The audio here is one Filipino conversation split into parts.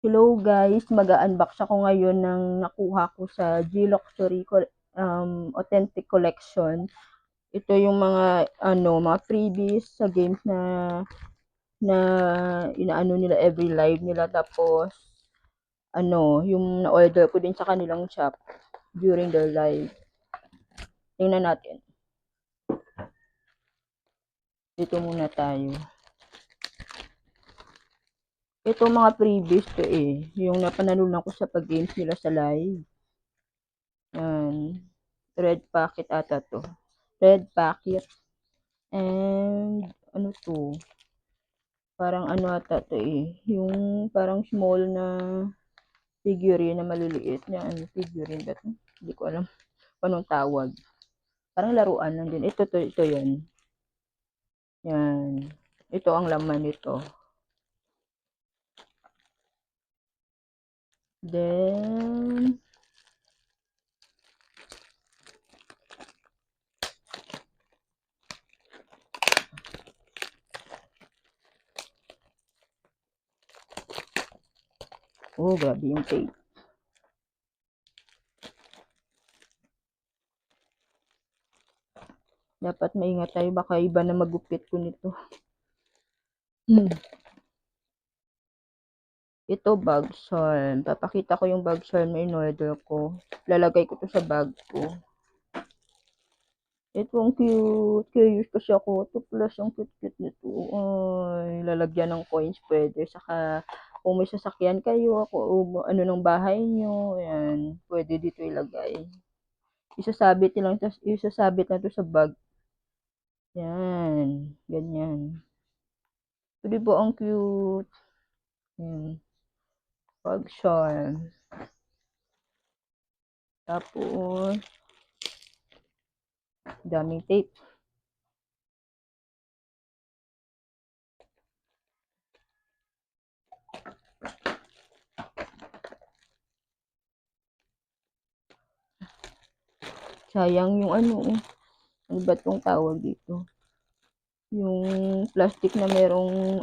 Hello guys, mag-a-unbox ako ngayon ng nakuha ko sa G-Luxury Authentic Collection. Ito yung mga freebies sa games na inaano nila every live nila, tapos yung na-order ko din sa kanilang shop during their live. Tingnan natin. Dito muna tayo. Ito mga freebies to yung napanalunan ko sa pag-games nila sa live. Yan. Red packet ata to. Red packet. And ano to? Parang ano ata to yung parang small na figurine na maliliit na figurine ba to? Hindi ko alam anong tawag. Parang laruan lang din. Ito yan. Yan. Ito ang laman nito. Then grabe yung tape. Dapat maingat tayo, baka iba na magupit ko nito. Ito bag charm. Papakita ko yung bag charm na in-order ko. Lalagay ko to sa bag ko. Ito ang cute. Curious kasi ako. Ito plus ang cute-cute nito. Ay, lalagyan ng coins pwede. Saka kung may sasakyan kayo, ano ng bahay nyo, ayan, pwede dito ilagay. Isasabit na to sa bag. Yan, ganyan. So, di ba ang cute? Yan. Bag charm. Tapos, daming tape. Sayang yung ano ba tong tawag dito? Yung plastic na merong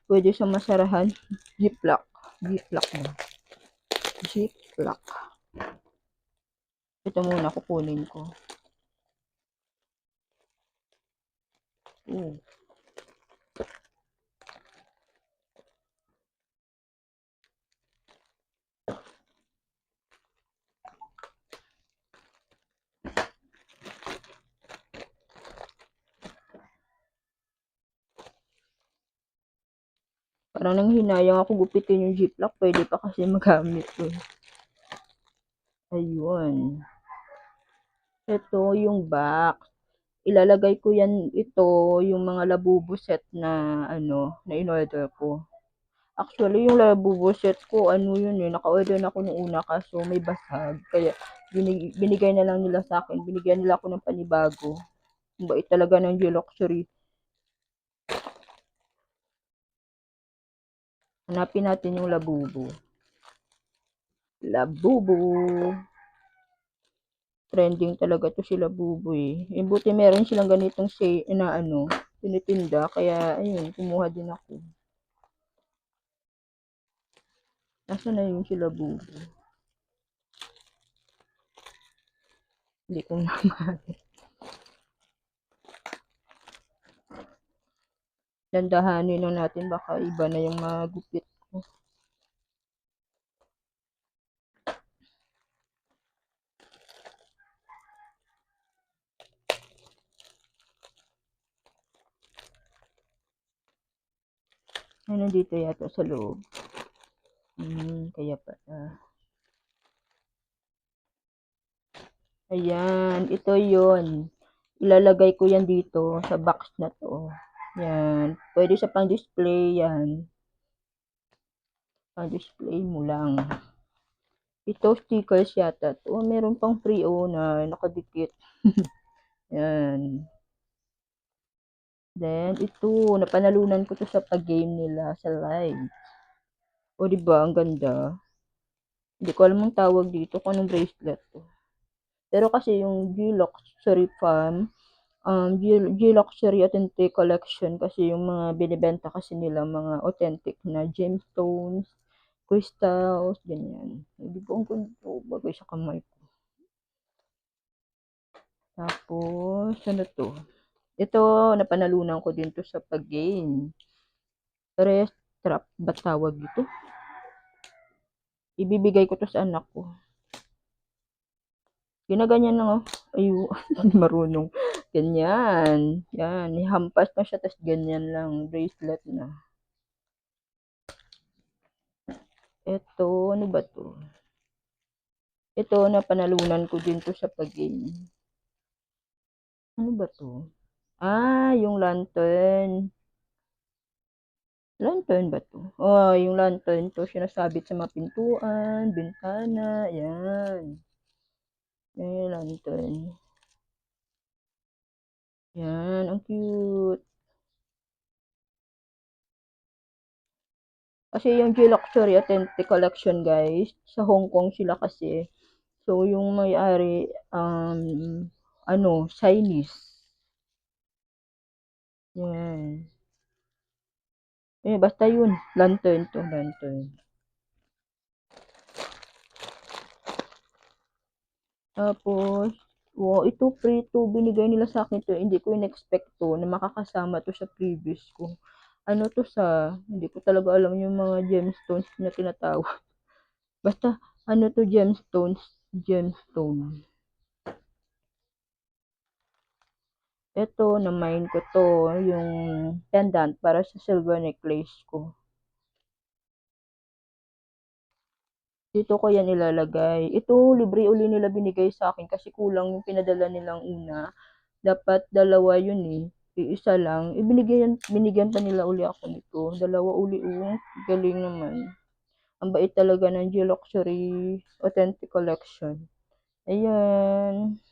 pwede siyang masarahan. Ziplock. Ziplock na. Ziplock. Ito muna kukunin ko. Parang nanghinayang ako gupitin yung ziplock. Pwede pa kasi magamit ko. Ayun. Ito yung box. Ilalagay ko yan, ito yung mga labubu set na na in-order ko. Actually, yung labubu set ko, yun naka-order na ako nung una kaso may basag. Kaya binigay na lang nila sa akin. Binigyan nila ako ng panibago. Ang bait talaga ng G-Luxury. Hanapin natin yung labubu. Labubu. Trending talaga to sila Labubu buti meron silang ganitong na tinitinda. Kaya, ayun, kumuha din ako. Nasaan na yung sila Labubu? Hindi ko naman. Dandahanin lang natin, baka iba na yung magupit ko. Ay, nandito yata sa loob. Kaya pala. Ayan, ito yon. Ilalagay ko yan dito sa box na to. Yan. Pwede sa pang-display yan. Pang-display mo lang. Ito, stickers yata to. Meron pang free na nakadikit. Yan. Then, ito, napanalunan ko to sa pag-game nila sa live. O, diba? Ang ganda. Hindi ko alam ang tawag dito kung anong bracelet to. Pero kasi yung G-Luxury Farm G-Luxury Authentic Collection kasi yung mga binibenta kasi nila mga authentic na gemstones, crystals, ganyan. Hindi ko ang ganda, bagay sa kamay ko. Tapos, ano to? Ito, napanalunan ko din to sa pag-game. Rest trap, ba't tawag ito? Ibibigay ko to sa anak ko. Ginaganyan lang, oh. Ayu, marunong. Ganyan. Yan, ihampas na siya, tas ganyan lang. Bracelet na. Ito, ano ba to? Ito, napanalunan ko din to sa pag-game. Ano ba to? Yung lantern. Lantern ba to? Yung lantern to, sinasabit sa mga pintuan, bintana, yan. Yan yung lantern. Yan, ang cute. Kasi yung G-Luxury Authentic Collection, guys, sa Hong Kong sila kasi. So, yung may-ari, Chinese. Yan. Basta yun. Lantern to, lantern. Tapos, wow, ito free to. Binigay nila sa akin to. Hindi ko in-expect to na makakasama to sa previous ko. Ano to hindi ko talaga alam yung mga gemstones na tinatawag. Basta, ano to gemstone. Ito, na-mine ko to, yung pendant para sa silver necklace ko. Dito ko yan ilalagay. Ito, libre uli nila binigay sa akin kasi kulang yung pinadala nilang una. Dapat dalawa yun eh. Isa lang. Binigyan pa nila uli ako nito. Dalawa uli. Galing naman. Ang bait talaga ng G-Luxury Authentic Collection. Ayan.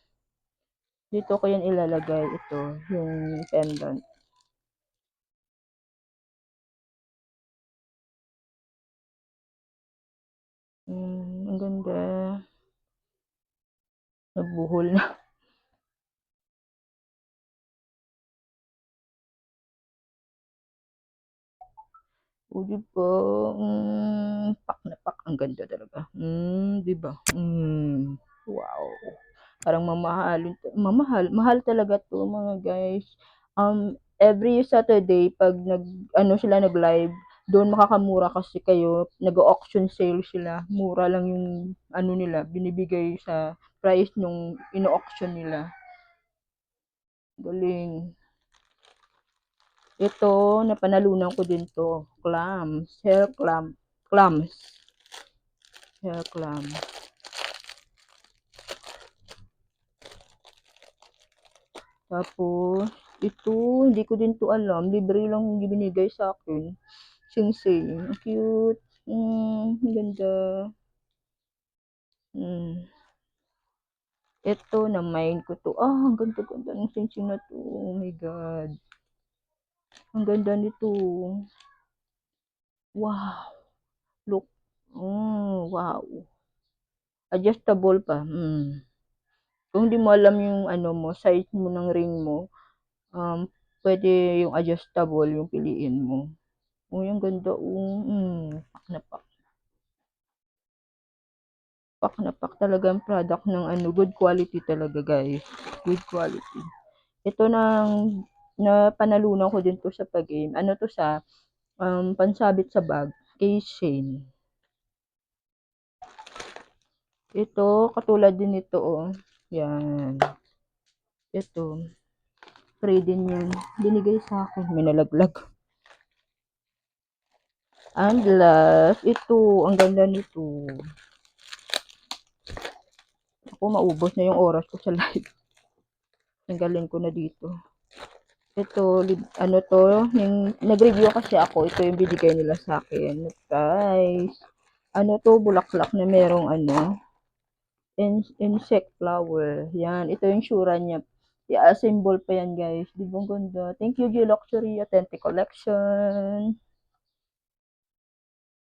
Dito ko yan ilalagay. Ito, yung pendant. Ang ganda. Nagbuhol na. O, diba? Pak na pak. Ang ganda talaga. Diba? Wow. Parang mahal talaga to mga guys. Every Saturday, pag nag-live, doon makakamura kasi kayo, nag-auction sale sila. Mura lang yung, nila, binibigay sa price nung ino-auction nila. Galing. Ito, napanalunan ko din to. Clams. Hair clam. Tapos, ito, hindi ko din to alam. Libre lang yung binigay sa akin. Sing-sing. Ang cute. Ang ganda. Ito, na-mine ko to. Ang ganda-ganda ng sing-sing na to. Oh my God. Ang ganda nito. Wow. Look. Wow. Adjustable pa. Kung hindi mo alam yung size mo ng ring mo, pwede yung adjustable yung piliin mo. Yung ganda. Pak na pak. Pak na pak talaga ang product ng good quality talaga guys. Good quality. Ito na panalunan ko din to sa pag-game. Ano to pansabit sa bag. Keychain. Ito, katulad din ito oh. Yan. Ito. Free din yun. Binigay sa akin. May nalaglag. And last, ito. Ang ganda nito. Ako, maubos na yung oras ko sa live. Tanggalin ko na dito. Ito, yung nag-review kasi ako, ito yung binigay nila sa akin. Guys, bulaklak na merong insect flower. Yan, ito yung sura niya. I-assemble pa yan, guys. Di ba ganda? Thank you, G-Luxury Authentic Collection.